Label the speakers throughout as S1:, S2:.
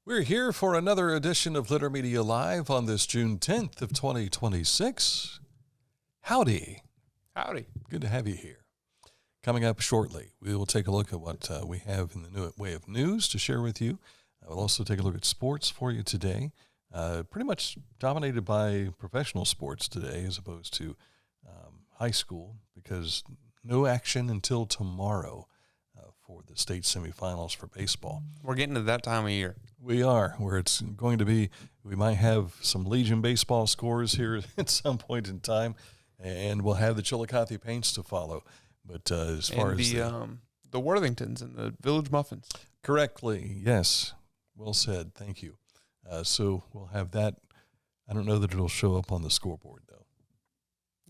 S1: We're here for another edition of Litter Media Live on this June 10th of 2026. Howdy.
S2: Howdy.
S1: Good to have you here. Coming up shortly, we will take a look at what we have in the new way of news to share with you. We'll also take a look at sports for you today. Pretty much dominated by professional sports today as opposed to high school, because no action until tomorrow for the state semifinals for baseball.
S2: We're getting to that time of year.
S1: We are, where it's going to be, we might have some Legion baseball scores here at some point in time, and we'll have the Chillicothe Paints to follow. But as far as
S2: the Worthingtons and the Village Muffins.
S1: Correctly, yes. Well said. Thank you. So we'll have that. I don't know that it'll show up on the scoreboard, though.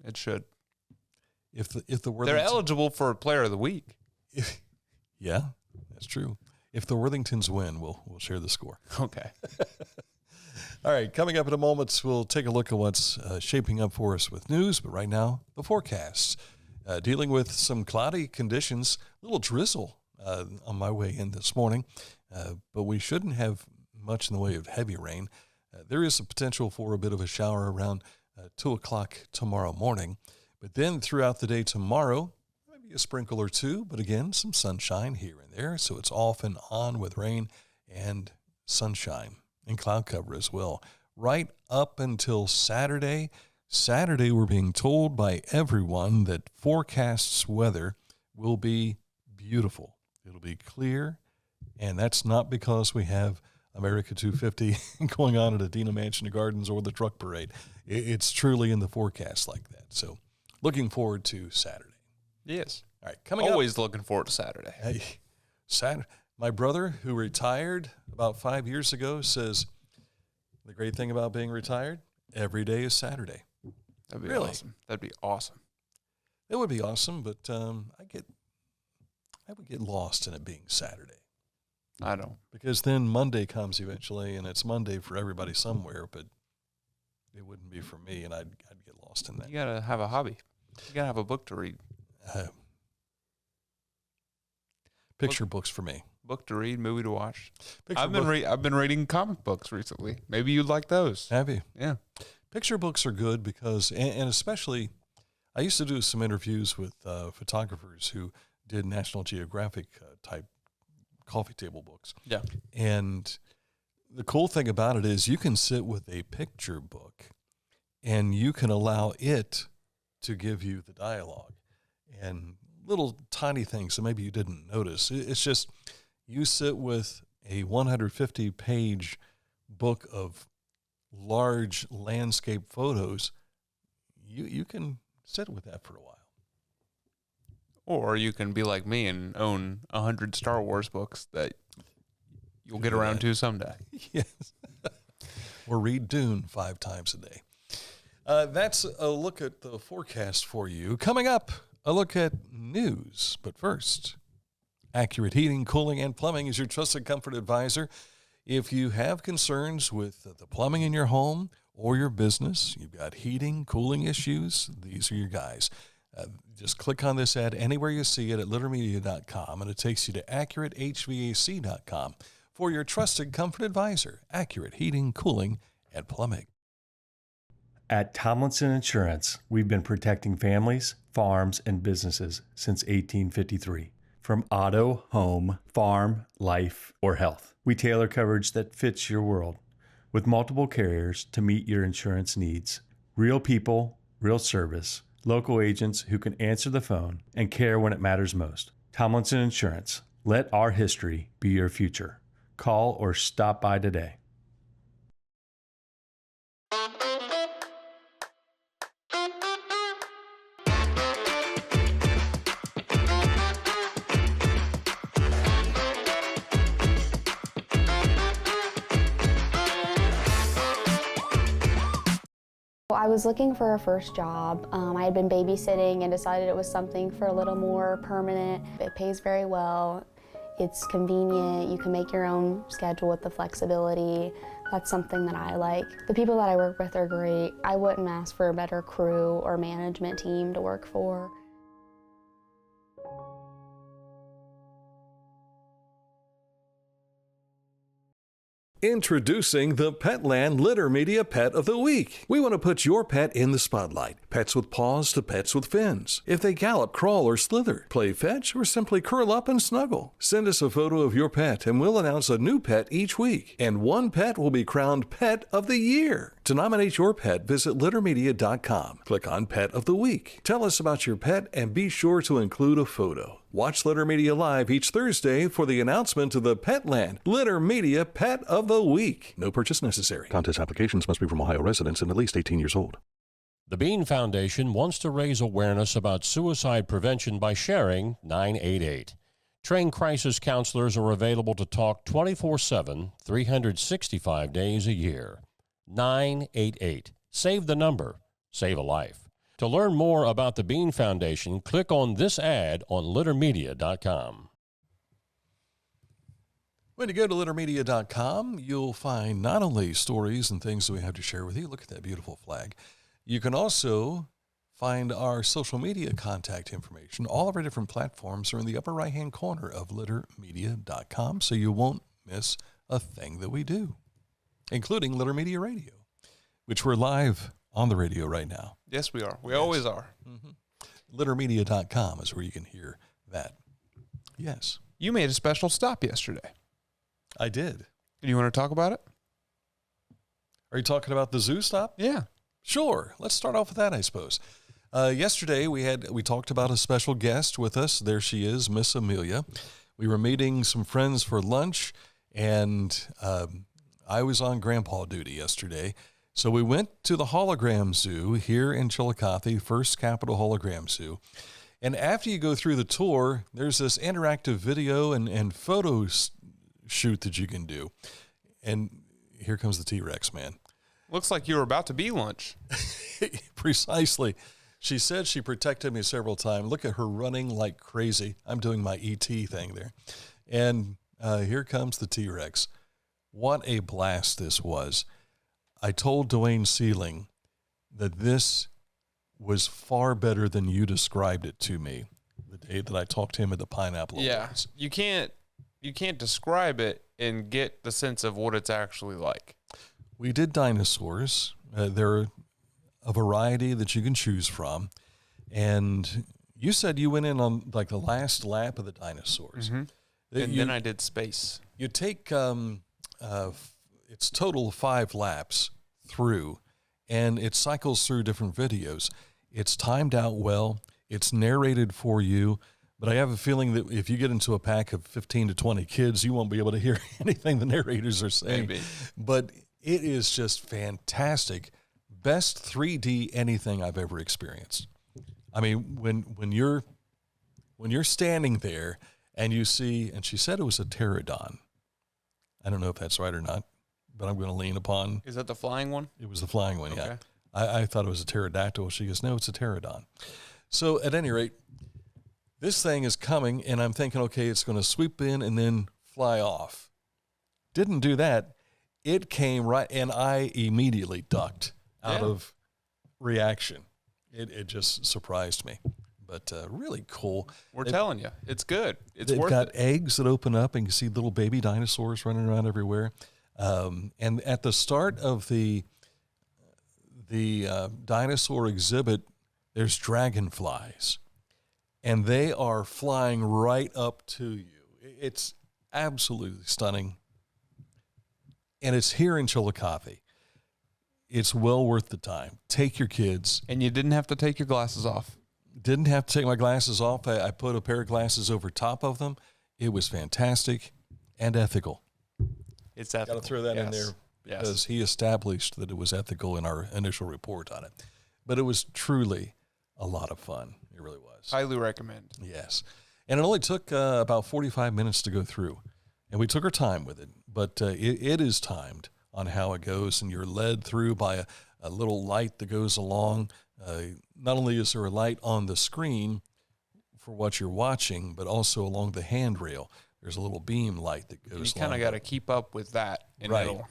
S2: It should.
S1: If the Worthingtons,
S2: they're eligible for a Player of the Week.
S1: Yeah, that's true. If the Worthingtons win, we'll share the score.
S2: Okay.
S1: All right, coming up in a moment, we'll take a look at what's shaping up for us with news. But right now, the forecasts. Dealing with some cloudy conditions, a little drizzle on my way in this morning. But we shouldn't have much in the way of heavy rain. There is a potential for a bit of a shower around 2 o'clock tomorrow morning. But then throughout the day tomorrow, maybe a sprinkle or two, but again, some sunshine here and there. So it's off and on with rain and sunshine and cloud cover as well. Right up until Saturday. Saturday, we're being told by everyone that forecasts weather will be beautiful. It'll be clear, and that's not because we have America 250 going on at Adena Mansion Gardens or the truck parade. It's truly in the forecast like that. So looking forward to Saturday.
S2: Yes.
S1: All right, coming
S2: Always
S1: up.
S2: looking forward to Saturday.
S1: Hey, Saturday. My brother, who retired about 5 years ago, says the great thing about being retired, every day is Saturday.
S2: That'd be
S1: Really?
S2: awesome. That'd be awesome.
S1: It would be awesome, but I would get lost in it being Saturday.
S2: I don't.
S1: Because then Monday comes eventually, and it's Monday for everybody somewhere, but it wouldn't be for me, and I'd get lost in that.
S2: You gotta have a hobby. You gotta have a book to read.
S1: Picture books for me.
S2: Book to read, movie to watch.
S1: I've
S2: I've been reading comic books recently. Maybe you'd like those.
S1: Have you?
S2: Yeah.
S1: Picture books are good because, and especially, I used to do some interviews with photographers who did National Geographic type coffee table books.
S2: Yeah.
S1: And the cool thing about it is you can sit with a picture book and you can allow it to give you the dialogue and little tiny things that maybe you didn't notice. It's just you sit with a 150-page book of large landscape photos, you can sit with that for a while.
S2: Or you can be like me and own 100 Star Wars books that you'll get around to someday.
S1: Yes. Or read Dune 5 times a day. That's a look at the forecast for you. Coming up, a look at news. But first, Accurate Heating, Cooling, and Plumbing is your trusted comfort advisor. If you have concerns with the plumbing in your home or your business, you've got heating, cooling issues, these are your guys. Just click on this ad anywhere you see it at littermedia.com, and it takes you to accuratehvac.com for your trusted comfort advisor, Accurate Heating, Cooling, and Plumbing.
S3: At Tomlinson Insurance, we've been protecting families, farms, and businesses since 1853. From auto, home, farm, life, or health, we tailor coverage that fits your world with multiple carriers to meet your insurance needs. Real people, real service, local agents who can answer the phone and care when it matters most. Tomlinson Insurance. Let our history be your future. Call or stop by today.
S4: I was looking for a first job. I had been babysitting and decided it was something for a little more permanent. It pays very well. It's convenient. You can make your own schedule with the flexibility. That's something that I like. The people that I work with are great. I wouldn't ask for a better crew or management team to work for.
S1: Introducing the Petland Litter Media Pet of the Week. We want to put your pet in the spotlight. Pets with paws to pets with fins. If they gallop, crawl, or slither, play fetch, or simply curl up and snuggle. Send us a photo of your pet and we'll announce a new pet each week. And one pet will be crowned Pet of the Year. To nominate your pet, visit littermedia.com. Click on Pet of the Week. Tell us about your pet and be sure to include a photo. Watch Litter Media Live each Thursday for the announcement of the Petland Litter Media Pet of the Week. No purchase necessary. Contest applications must be from Ohio residents and at least 18 years old.
S5: The Bean Foundation wants to raise awareness about suicide prevention by sharing 988. Trained crisis counselors are available to talk 24/7, 365 days a year. 988. Save the number. Save a life. To learn more about the Bean Foundation, click on this ad on littermedia.com.
S1: When you go to littermedia.com, you'll find not only stories and things that we have to share with you. Look at that beautiful flag. You can also find our social media contact information. All of our different platforms are in the upper right-hand corner of littermedia.com, so you won't miss a thing that we do, including Litter Media Radio, which we're live on the radio right now.
S2: Yes, we are. We always are.
S1: Mm-hmm. Littermedia.com is where you can hear that. Yes.
S2: You made a special stop yesterday.
S1: I did.
S2: Do you want to talk about it?
S1: Are you talking about the zoo stop?
S2: Yeah.
S1: Sure. Let's start off with that, I suppose. Yesterday, we talked about a special guest with us. There she is, Miss Amelia. We were meeting some friends for lunch, and I was on grandpa duty yesterday. So we went to the Hologram Zoo here in Chillicothe, First Capital Hologram Zoo. And after you go through the tour, there's this interactive video and photo shoot that you can do. And here comes the T-Rex, man.
S2: Looks like you were about to be lunch.
S1: Precisely. She said she protected me several times. Look at her running like crazy. I'm doing my ET thing there. And here comes the T-Rex. What a blast this was. I told Dwayne Sealing that this was far better than you described it to me the day that I talked to him at the Pineapple Awards.
S2: You can't describe it and get the sense of what it's actually like.
S1: We did dinosaurs. There are a variety that you can choose from. And you said you went in on like the last lap of the dinosaurs.
S2: Mm-hmm. Then I did space.
S1: You take, it's total 5 laps through, and it cycles through different videos. It's timed out well. It's narrated for you. But I have a feeling that if you get into a pack of 15 to 20 kids, you won't be able to hear anything the narrators are saying.
S2: Maybe.
S1: But it is just fantastic. Best 3D anything I've ever experienced. I mean, when you're standing there and you see, and she said it was a pterodon. I don't know if that's right or not, but I'm going to lean upon.
S2: Is that the flying one?
S1: It was the flying one,
S2: okay.
S1: Yeah. I thought it was a pterodactyl. She goes, no, it's a pterodon. So at any rate, this thing is coming, and I'm thinking, okay, it's going to sweep in and then fly off. Didn't do that. It came right, and I immediately ducked out of reaction. It just surprised me, but really cool.
S2: We're telling you, it's good. It's
S1: they've
S2: worth
S1: got
S2: it.
S1: eggs that open up, and you see little baby dinosaurs running around everywhere. And at the start of the dinosaur exhibit, there's dragonflies. And they are flying right up to you. It's absolutely stunning. And it's here in Chillicothe. It's well worth the time. Take your kids.
S2: And you didn't have to take your glasses off.
S1: Didn't have to take my glasses off. I put a pair of glasses over top of them. It was fantastic and ethical.
S2: It's ethical.
S1: Got to throw that in there because he established that it was ethical in our initial report on it. But it was truly a lot of fun. It really was.
S2: Highly recommend.
S1: Yes. And it only took about 45 minutes to go through. And we took our time with it. But it is timed on how it goes. And you're led through by a little light that goes along. Not only is there a light on the screen for what you're watching, but also along the handrail. There's a little beam light that goes.
S2: You kind of got to keep up with that, and it'll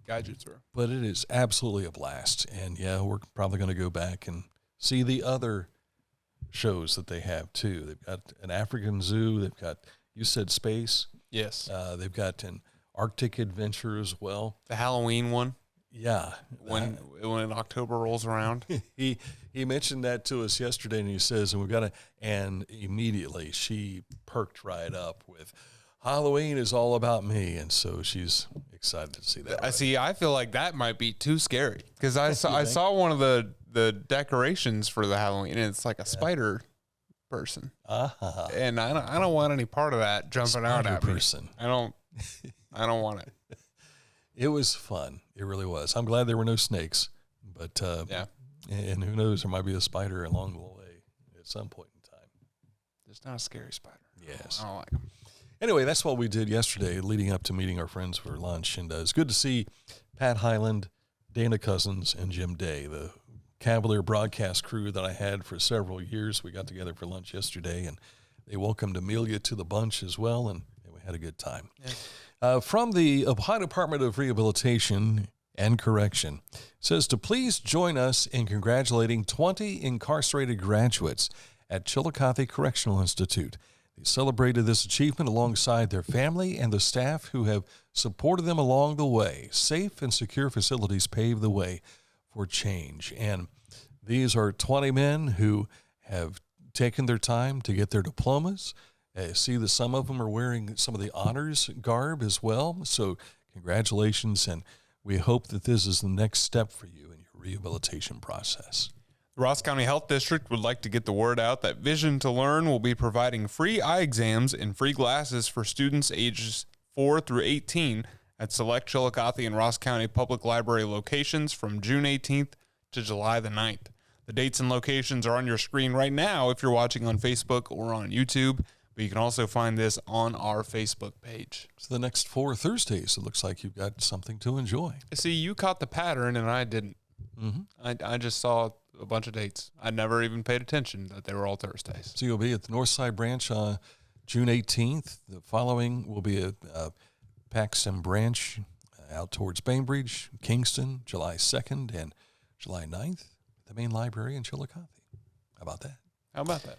S2: guide you through.
S1: But it is absolutely a blast, and we're probably going to go back and see the other shows that they have too. They've got an African zoo. They've got, you said space.
S2: Yes.
S1: They've got an Arctic adventure as well.
S2: The Halloween one.
S1: Yeah.
S2: When October rolls around.
S1: He mentioned that to us yesterday, and he says, and immediately she perked right up with, Halloween is all about me, and so she's excited to see that.
S2: I feel like that might be too scary because I saw one of the decorations for the Halloween, and it's like a spider person, and I don't want any part of that jumping out at me. I don't want it.
S1: It was fun. It really was. I'm glad there were no snakes, but and who knows, there might be a spider along the way at some point in time.
S2: It's not a scary spider.
S1: Yes,
S2: I don't like them.
S1: Anyway, that's what we did yesterday leading up to meeting our friends for lunch. And it's good to see Pat Highland, Dana Cousins, and Jim Day, the Cavalier broadcast crew that I had for several years. We got together for lunch yesterday, and they welcomed Amelia to the bunch as well, and we had a good time. Yeah. From the Ohio Department of Rehabilitation and Correction, it says to please join us in congratulating 20 incarcerated graduates at Chillicothe Correctional Institute. They celebrated this achievement alongside their family and the staff who have supported them along the way. Safe and secure facilities pave the way for change. And these are 20 men who have taken their time to get their diplomas. See that some of them are wearing some of the honors garb as well. So congratulations, and we hope that this is the next step for you in your rehabilitation process.
S2: The Ross County Health District would like to get the word out that Vision to Learn will be providing free eye exams and free glasses for students ages 4 through 18 at select Chillicothe and Ross County Public Library locations from June 18th to July the 9th. The dates and locations are on your screen right now if you're watching on Facebook or on YouTube, but you can also find this on our Facebook page.
S1: So the next 4 Thursdays, it looks like you've got something to enjoy.
S2: See, you caught the pattern and I didn't. Mm-hmm. I just saw a bunch of dates. I never even paid attention that they were all Thursdays.
S1: So you'll be at the Northside Branch on June 18th. The following will be at Paxton Branch out towards Bainbridge, Kingston, July 2nd and July 9th at the main library in Chillicothe. How about that?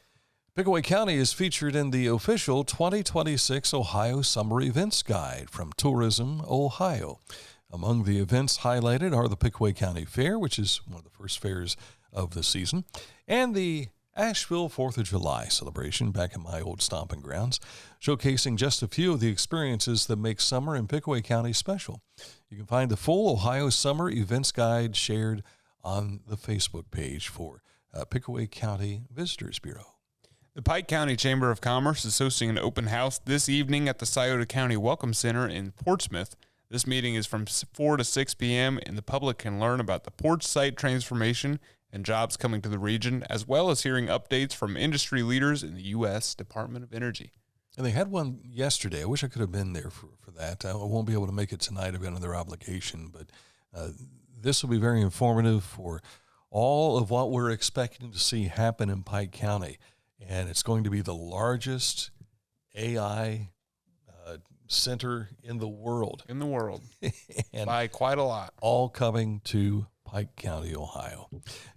S1: Pickaway County is featured in the official 2026 Ohio Summer Events Guide from Tourism Ohio. Among the events highlighted are the Pickaway County Fair, which is one of the first fairs of the season, and the Asheville 4th of July celebration back in my old stomping grounds, showcasing just a few of the experiences that make summer in Pickaway County special. You can find the full Ohio Summer Events Guide shared on the Facebook page for Pickaway County Visitors Bureau.
S2: The Pike County Chamber of Commerce is hosting an open house this evening at the Scioto County Welcome Center in Portsmouth. This meeting is from 4 to 6 p.m., and the public can learn about the port site transformation and jobs coming to the region, as well as hearing updates from industry leaders in the U.S. Department of Energy.
S1: And they had one yesterday. I wish I could have been there for that. I won't be able to make it tonight. I've got another obligation, but this will be very informative for all of what we're expecting to see happen in Pike County. And it's going to be the largest AI center in the world.
S2: And by quite a lot.
S1: All coming to Pike County, Ohio.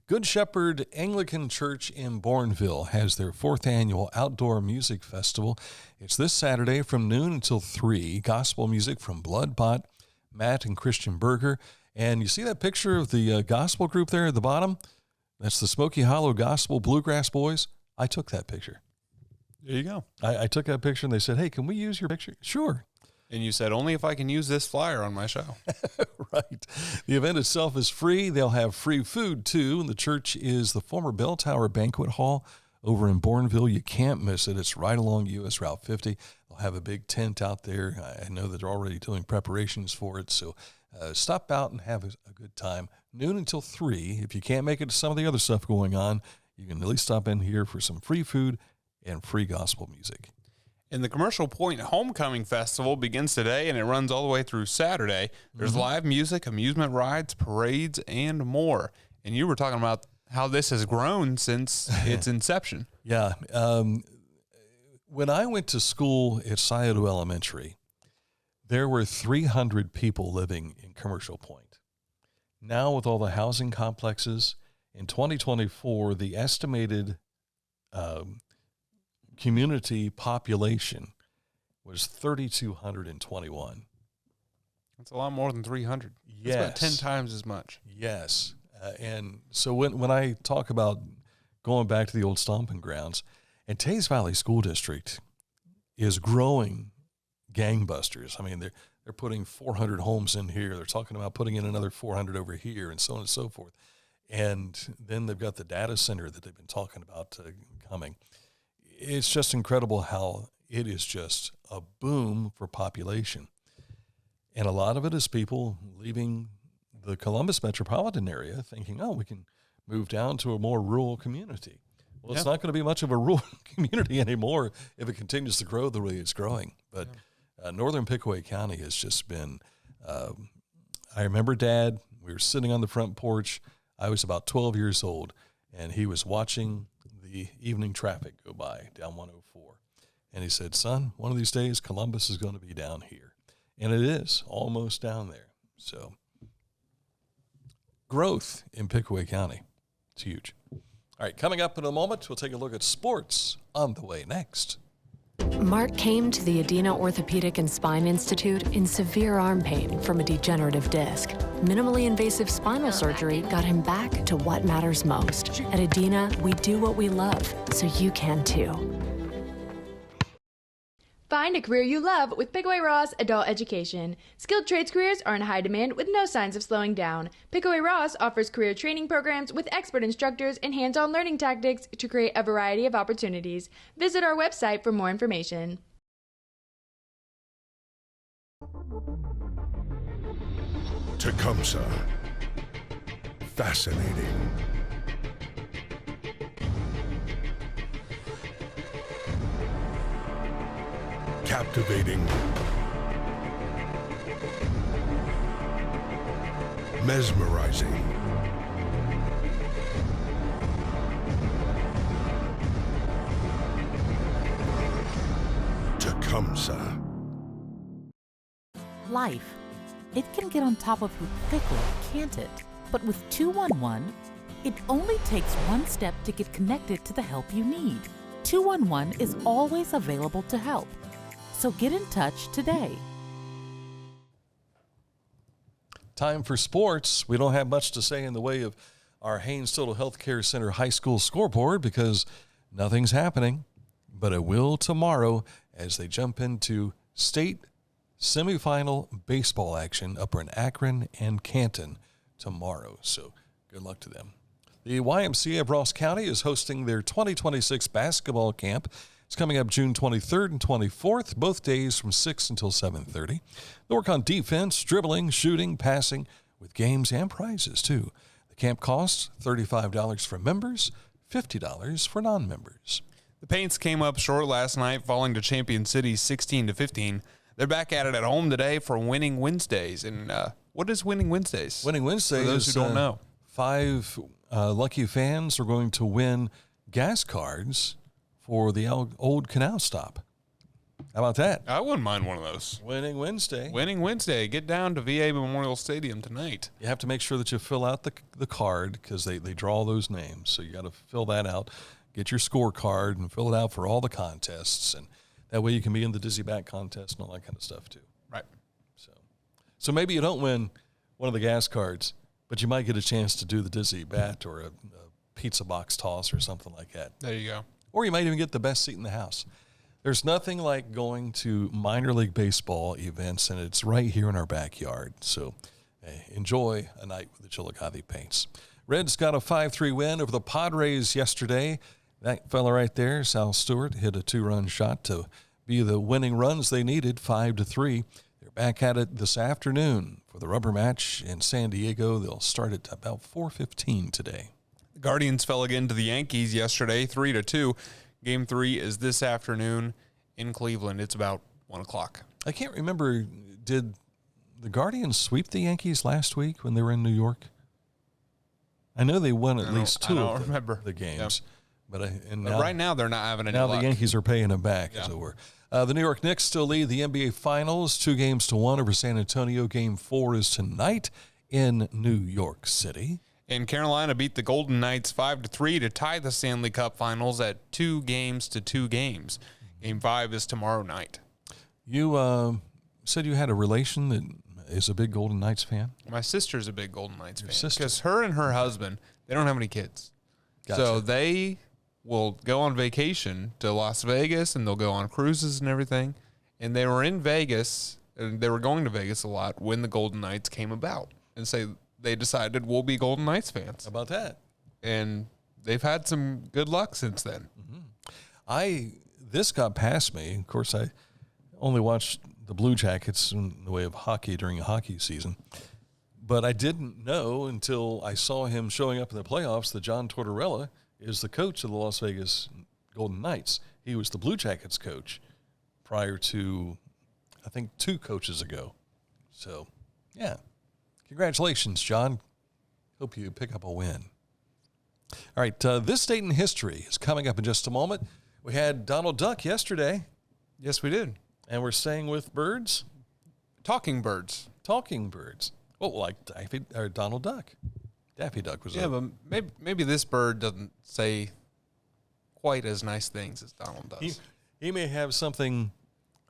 S1: Good Shepherd Anglican Church in Bourneville has their 4th annual Outdoor Music Festival. It's this Saturday from noon until 3. Gospel music from Bloodbot, Matt and Christian Berger. And you see that picture of the gospel group there at the bottom? That's the Smoky Hollow Gospel Bluegrass Boys. I took that picture.
S2: There you go.
S1: I took that picture, and they said, hey, can we use your picture? Sure.
S2: And you said, only if I can use this flyer on my show.
S1: Right. The event itself is free. They'll have free food, too. And the church is the former Bell Tower Banquet Hall over in Bourneville. You can't miss it. It's right along U.S. Route 50. They'll have a big tent out there. I know that they're already doing preparations for it. So stop out and have a good time. Noon until 3. If you can't make it to some of the other stuff going on, you can at least stop in here for some free food and free gospel music.
S2: And the Commercial Point Homecoming Festival begins today, and it runs all the way through Saturday. There's live music, amusement rides, parades, and more. And you were talking about how this has grown since its inception.
S1: Yeah. When I went to school at Scioto Elementary, there were 300 people living in Commercial Point. Now, with all the housing complexes, in 2024, the estimated community population was 3,221.
S2: That's a lot more than 300.
S1: Yes.
S2: That's about 10 times as much.
S1: Yes. And so when I talk about going back to the old stomping grounds, and Tays Valley School District is growing gangbusters. I mean, they're putting 400 homes in here. They're talking about putting in another 400 over here and so on and so forth. And then they've got the data center that they've been talking about coming. It's just incredible how it is just a boom for population. And a lot of it is people leaving the Columbus metropolitan area thinking, oh, we can move down to a more rural community. Well, it's not going to be much of a rural community anymore if it continues to grow the way it's growing. But northern Pickaway County has just been, I remember Dad, we were sitting on the front porch. I was about 12 years old, and he was watching the evening traffic go by down 104. And he said, son, one of these days, Columbus is going to be down here. And it is almost down there. So growth in Pickaway County. It's huge. All right, coming up in a moment, we'll take a look at sports on the way next.
S6: Mark came to the Adena Orthopedic and Spine Institute in severe arm pain from a degenerative disc. Minimally invasive spinal surgery got him back to what matters most. At Adena, we do what we love, so you can too.
S7: Find a career you love with Pickaway Ross Adult Education. Skilled trades careers are in high demand with no signs of slowing down. Pickaway Ross offers career training programs with expert instructors and hands-on learning tactics to create a variety of opportunities. Visit our website for more information.
S8: Tecumseh. Fascinating. Captivating. Mesmerizing. Tecumseh.
S9: Life. It can get on top of you quickly, can't it? But with 211, it only takes one step to get connected to the help you need. 211 is always available to help. So get in touch today.
S1: Time for sports. We don't have much to say in the way of our Haynes Total Healthcare Center High School scoreboard because nothing's happening, but it will tomorrow as they jump into state semifinal baseball action up in Akron and Canton tomorrow. So good luck to them. The YMCA of Ross County is hosting their 2026 basketball camp. It's coming up June 23rd and 24th, both days from 6 until 7:30. They'll work on defense, dribbling, shooting, passing, with games and prizes, too. The camp costs $35 for members, $50 for non-members.
S2: The Paints came up short last night, falling to Champion City 16-15. They're back at it at home today for Winning Wednesdays. And what is Winning Wednesdays?
S1: Winning Wednesdays,
S2: for those who don't know.
S1: 5 lucky fans are going to win gas cards for the old canal stop. How about that?
S2: I wouldn't mind one of those.
S1: Winning Wednesday.
S2: Winning Wednesday. Get down to VA Memorial Stadium tonight.
S1: You have to make sure that you fill out the card because they draw those names. So you got to fill that out, get your scorecard, and fill it out for all the contests. And that way you can be in the Dizzy Bat contest and all that kind of stuff too.
S2: Right.
S1: So maybe you don't win one of the gas cards, but you might get a chance to do the Dizzy Bat or a pizza box toss or something like that.
S2: There you go.
S1: Or you might even get the best seat in the house. There's nothing like going to minor league baseball events, and it's right here in our backyard. So enjoy a night with the Chillicothe Paints. Reds got a 5-3 win over the Padres yesterday. That fella right there, Sal Stewart, hit a 2-run shot to be the winning runs they needed, 5-3. They're back at it this afternoon for the rubber match in San Diego. They'll start at about 4:15 today.
S2: The Guardians fell again to the Yankees yesterday, 3-2. Game 3 is this afternoon in Cleveland. It's about 1 o'clock.
S1: I can't remember, did the Guardians sweep the Yankees last week when they were in New York? I know they won at least two of the games. Yep. But
S2: right now they're not having any
S1: luck.
S2: Now
S1: the Yankees are paying them back, as it were. The New York Knicks still lead the NBA Finals 2-1 over San Antonio. Game 4 is tonight in New York City.
S2: And Carolina beat the Golden Knights 5-3 to tie the Stanley Cup Finals at 2 games to 2 games. Game 5 is tomorrow night.
S1: You said you had a relation that is a big Golden Knights fan.
S2: My sister's a big Golden Knights fan.
S1: sister.
S2: Because her and her husband, they don't have any kids.
S1: Gotcha.
S2: So they will go on vacation to Las Vegas, and they'll go on cruises and everything. And they were in Vegas, and they were going to Vegas a lot when the Golden Knights came about. And so they decided we'll be Golden Knights fans.
S1: How about that?
S2: And they've had some good luck since then.
S1: This got past me. Of course, I only watched the Blue Jackets in the way of hockey during a hockey season. But I didn't know until I saw him showing up in the playoffs that John Tortorella is the coach of the Las Vegas Golden Knights. He was the Blue Jackets coach prior to, I think, 2 coaches ago. So, yeah. Congratulations, John. Hope you pick up a win. All right, this date in history is coming up in just a moment. We had Donald Duck yesterday.
S2: Yes, we did.
S1: And we're staying with birds?
S2: Talking birds.
S1: Talking birds. Oh, like Donald Duck. Daffy Duck was
S2: but maybe this bird doesn't say quite as nice things as Donald does.
S1: He may have something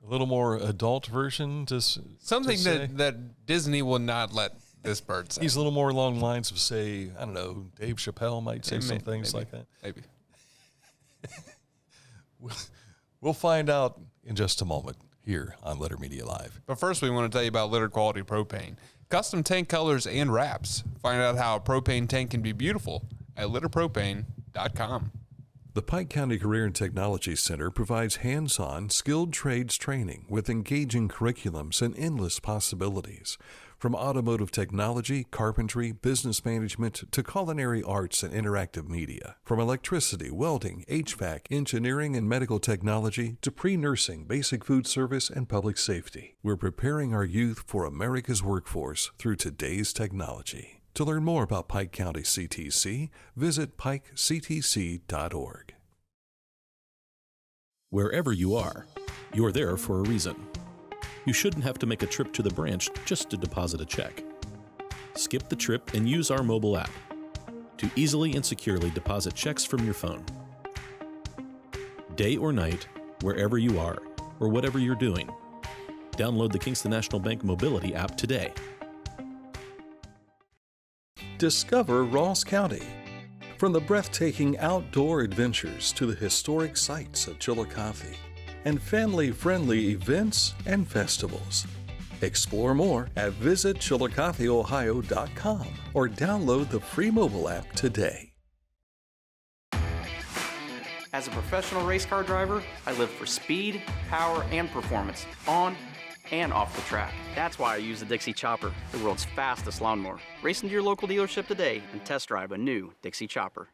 S1: a little more adult version to
S2: something
S1: to
S2: that Disney will not let this bird say.
S1: He's a little more along the lines of, say, I don't know, Dave Chappelle might say some things like that.
S2: Maybe.
S1: We'll find out in just a moment here on Litter Media Live.
S2: But first, we want to tell you about Litter Quality Propane. Custom tank colors and wraps. Find out how a propane tank can be beautiful at litterpropane.com.
S10: The Pike County Career and Technology Center provides hands-on, skilled trades training with engaging curriculums and endless possibilities. From automotive technology, carpentry, business management, to culinary arts and interactive media. From electricity, welding, HVAC, engineering, and medical technology, to pre-nursing, basic food service, and public safety. We're preparing our youth for America's workforce through today's technology. To learn more about Pike County CTC, visit pikectc.org.
S11: Wherever you are, you're there for a reason. You shouldn't have to make a trip to the branch just to deposit a check. Skip the trip and use our mobile app to easily and securely deposit checks from your phone. Day or night, wherever you are, or whatever you're doing, download the Kingston National Bank Mobility app today.
S10: Discover Ross County. From the breathtaking outdoor adventures to the historic sights of Chillicothe and family-friendly events and festivals. Explore more at visitchillicotheohio.com or download the free mobile app today.
S12: As a professional race car driver, I live for speed, power, and performance on and off the track. That's why I use the Dixie Chopper, the world's fastest lawnmower. Race into your local dealership today and test drive a new Dixie Chopper.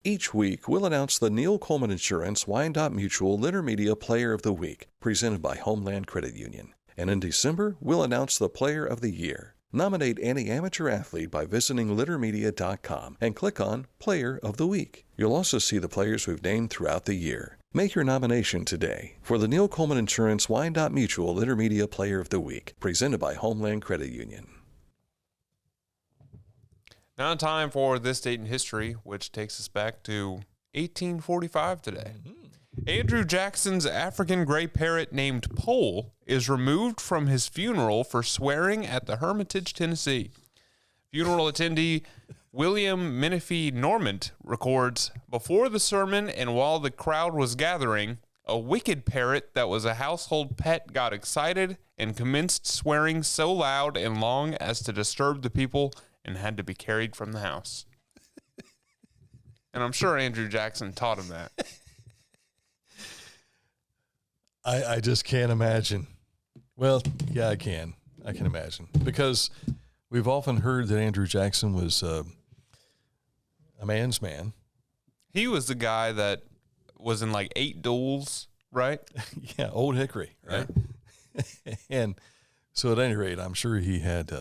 S10: Each week, we'll announce the Neil Coleman Insurance Wyandotte Mutual Litter Media Player of the Week, presented by Homeland Credit Union. And in December, we'll announce the Player of the Year. Nominate any amateur athlete by visiting littermedia.com and click on Player of the Week. You'll also see the players we've named throughout the year. Make your nomination today for the Neil Coleman Insurance Wyandotte Mutual Litter Media Player of the Week, presented by Homeland Credit Union.
S2: Now time for this date in history, which takes us back to 1845 today. Andrew Jackson's African gray parrot named Pole is removed from his funeral for swearing at the Hermitage, Tennessee. Funeral attendee William Menifee Normant records, before the sermon and while the crowd was gathering, a wicked parrot that was a household pet got excited and commenced swearing so loud and long as to disturb the people and had to be carried from the house. And I'm sure Andrew Jackson taught him that.
S1: I just can't imagine. Well, yeah, I can imagine. Because we've often heard that Andrew Jackson was a man's man.
S2: He was the guy that was in like 8 duels, right?
S1: Yeah, Old Hickory, right? Yeah. And so at any rate, I'm sure he had...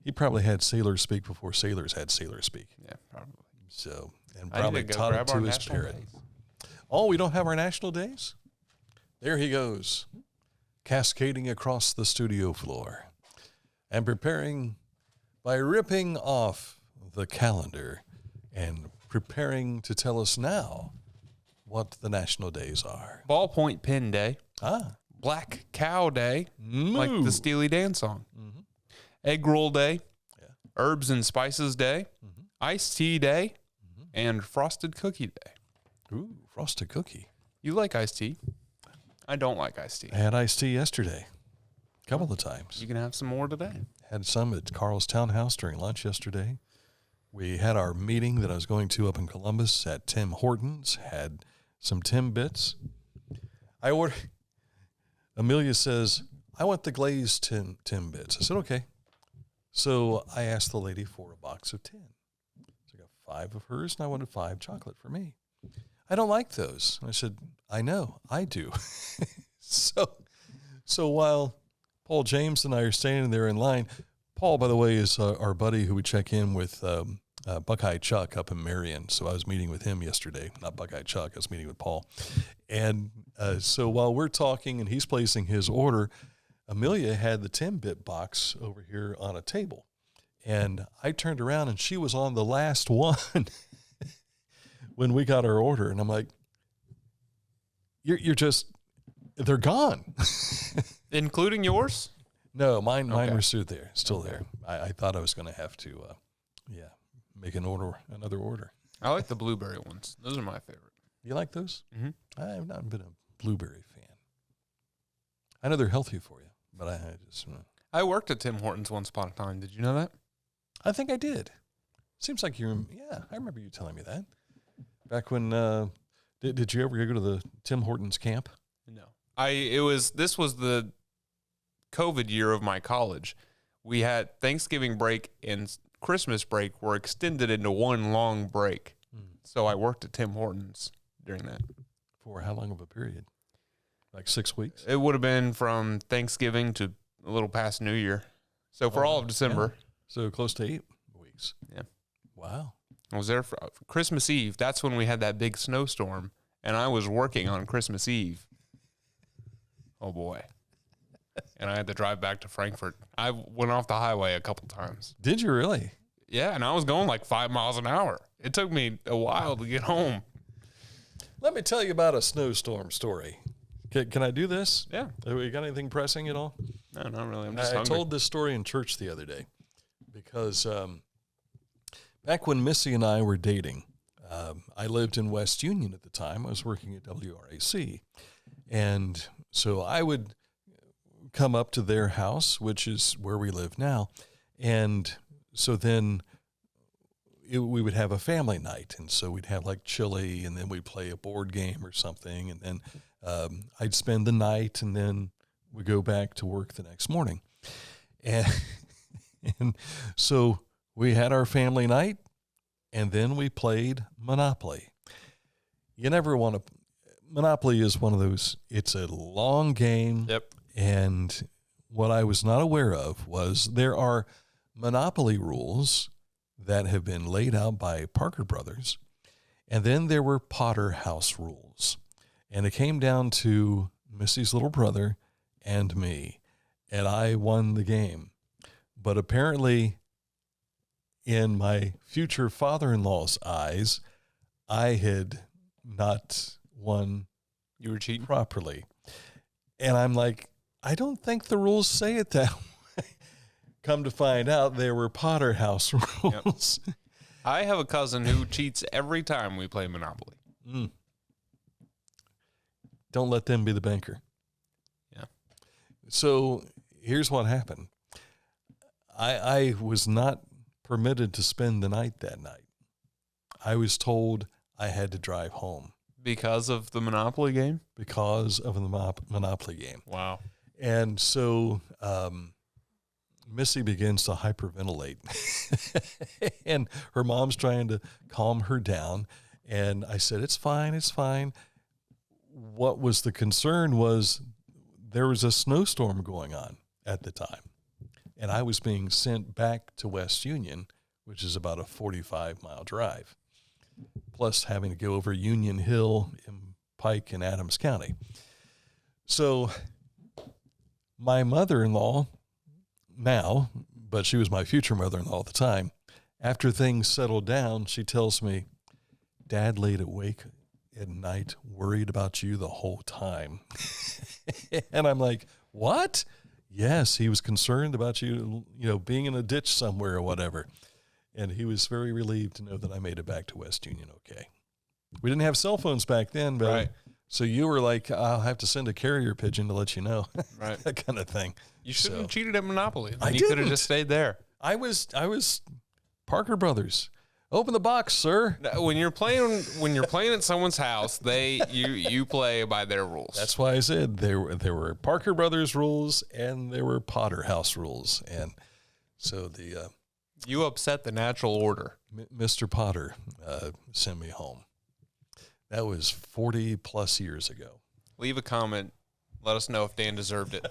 S1: he probably had sailors speak before sailors had sailors speak.
S2: Yeah, probably.
S1: So, and probably taught it to his parrot. Oh, we don't have our national days? There he goes. cascading across the studio floor and preparing by ripping off the calendar and preparing to tell us now what the national days are.
S2: Ballpoint pen day. Black cow day, like
S1: Moo.
S2: the Steely Dan song.
S1: Mm-hmm.
S2: Egg roll day.
S1: Yeah.
S2: Herbs and spices day.
S1: Mm-hmm.
S2: Iced tea day.
S1: Mm-hmm.
S2: And frosted cookie day.
S1: Ooh, frosted cookie.
S2: You like iced tea? I don't like iced tea.
S1: I had iced tea yesterday, a couple of times.
S2: You can have some more today.
S1: Had some at Carl's Townhouse during lunch yesterday. We had our meeting that I was going to up in Columbus at Tim Hortons, had some Timbits. I ordered, Amelia says, I want the glazed Timbits. I said, okay. So I asked the lady for a box of 10. So I got 5 of hers, and I wanted 5 chocolate for me. I don't like those. I said, I know, I do. So while Paul James and I are standing there in line, Paul, by the way, is our buddy who we check in with Buckeye Chuck up in Marion. So I was meeting with him yesterday, not Buckeye Chuck. I was meeting with Paul. And so while we're talking and he's placing his order, Amelia had the Timbit box over here on a table. And I turned around and she was on the last one when we got our order. And I'm like, you're just, they're gone.
S2: Including yours?
S1: No, mine
S2: Okay.
S1: were still there. I thought I was going to have to, make another order.
S2: I like the blueberry ones. Those are my favorite.
S1: You like those?
S2: Mm-hmm.
S1: I have not been a blueberry fan. I know they're healthy for you, but I just...
S2: I worked at Tim Hortons once upon a time. Did you know that?
S1: I think I did. Seems like I remember you telling me that. Back when, did you ever go to the Tim Hortons camp?
S2: No. This was the COVID year of my college. We had Thanksgiving break and Christmas break were extended into one long break. So I worked at Tim Hortons during that.
S1: For how long of a period? Like 6 weeks?
S2: It would have been from Thanksgiving to a little past New Year. So for all of December.
S1: Yeah. So close to 8 weeks.
S2: Yeah.
S1: Wow.
S2: I was there for Christmas Eve. That's when we had that big snowstorm, and I was working on Christmas Eve. Oh, boy. And I had to drive back to Frankfurt. I went off the highway a couple times.
S1: Did you really?
S2: Yeah, and I was going like 5 miles an hour. It took me a while to get home.
S1: Let me tell you about a snowstorm story. Can I do this?
S2: Yeah.
S1: You got anything pressing at all?
S2: No, not really. I'm just
S1: I
S2: hungry.
S1: told this story in church the other day because back when Missy and I were dating, I lived in West Union at the time. I was working at WRAC. And so I would come up to their house, which is where we live now. And so then we would have a family night. And so we'd have like chili, and then we'd play a board game or something. And then I'd spend the night, and then we'd go back to work the next morning. And so we had our family night, and then we played Monopoly. You never want to... Monopoly is one of those, it's a long game.
S2: Yep.
S1: And what I was not aware of was there are Monopoly rules that have been laid out by Parker Brothers. And then there were Potter House rules. And it came down to Missy's little brother and me. And I won the game. But apparently, in my future father-in-law's eyes, I had not won.
S2: You were cheating
S1: properly. And I'm like, I don't think the rules say it that way. Come to find out, there were Potter House rules.
S2: Yep. I have a cousin who cheats every time we play Monopoly.
S1: Don't let them be the banker.
S2: Yeah.
S1: So here's what happened. I was not permitted to spend the night that night. I was told I had to drive home.
S2: Because of the Monopoly game?
S1: Because of the Monopoly game.
S2: Wow.
S1: And so Missy begins to hyperventilate. And her mom's trying to calm her down. And I said, it's fine, it's fine. What was the concern was there was a snowstorm going on at the time. And I was being sent back to West Union, which is about a 45-mile drive, plus having to go over Union Hill in Pike and Adams County. So my mother-in-law now, but she was my future mother-in-law at the time, after things settled down, she tells me, Dad laid awake at night worried about you the whole time. And I'm like, what? Yes, he was concerned about you, being in a ditch somewhere or whatever. And he was very relieved to know that I made it back to West Union okay. We didn't have cell phones back then, but
S2: right.
S1: So you were like, I'll have to send a carrier pigeon to let you know.
S2: Right.
S1: That kind of thing.
S2: You shouldn't have cheated at Monopoly.
S1: You
S2: could have just stayed there.
S1: I was Parker Brothers. Open the box, sir.
S2: When you're playing at someone's house, you play by their rules.
S1: That's why I said there were Parker Brothers rules and there were Potter House rules, and so
S2: you upset the natural order.
S1: Mr. Potter sent me home. That was 40 plus years ago.
S2: Leave a comment. Let us know if Dan deserved it.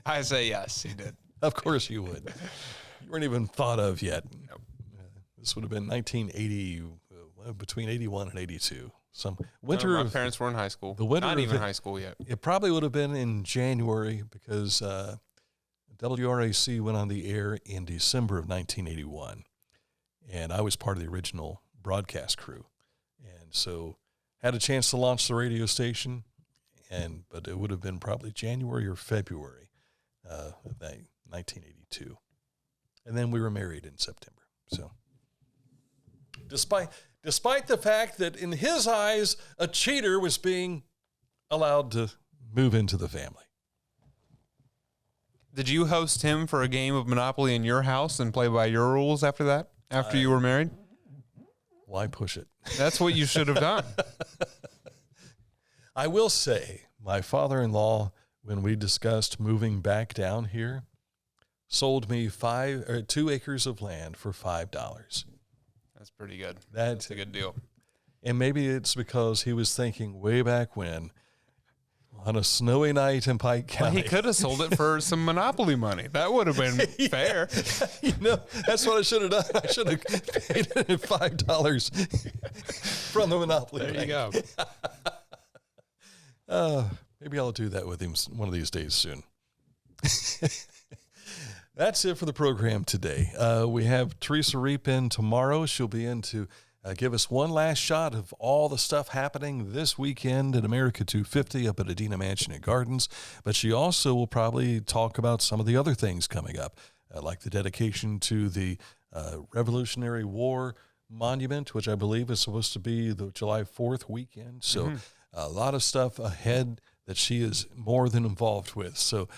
S2: I say yes, he did.
S1: Of course you would. You weren't even thought of yet.
S2: Nope.
S1: This would have been 1980, between 81 and 82. Some winter.
S2: No, my parents were in high school.
S1: The winter,
S2: not even high school yet.
S1: It probably would have been in January because WRAC went on the air in December of 1981, and I was part of the original broadcast crew, and so had a chance to launch the radio station, but it would have been probably January or February of 1982. And then we were married in September. So despite the fact that in his eyes, a cheater was being allowed to move into the family.
S2: Did you host him for a game of Monopoly in your house and play by your rules after that, after you were married?
S1: Why push it?
S2: That's what you should have done.
S1: I will say, my father-in-law, when we discussed moving back down here, sold me 2 acres of land for $5.
S2: That's pretty good.
S1: That's
S2: a good deal.
S1: And maybe it's because he was thinking way back when, on a snowy night in Pike County.
S2: Well, he could have sold it for some Monopoly money. That would have been fair.
S1: That's what I should have done. I should have paid it $5 from the Monopoly
S2: There
S1: bank.
S2: you
S1: go. Maybe I'll do that with him one of these days soon. That's it for the program today. We have Teresa Reap in tomorrow. She'll be in to give us one last shot of all the stuff happening this weekend at America 250 up at Adena Mansion and Gardens. But she also will probably talk about some of the other things coming up, like the dedication to the Revolutionary War Monument, which I believe is supposed to be the July 4th weekend. So a lot of stuff ahead that she is more than involved with. So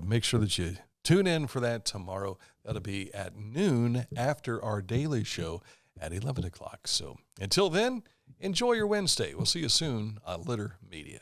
S1: make sure that you tune in for that tomorrow. That'll be at noon after our daily show at 11 o'clock. So until then, enjoy your Wednesday. We'll see you soon on Litter Media.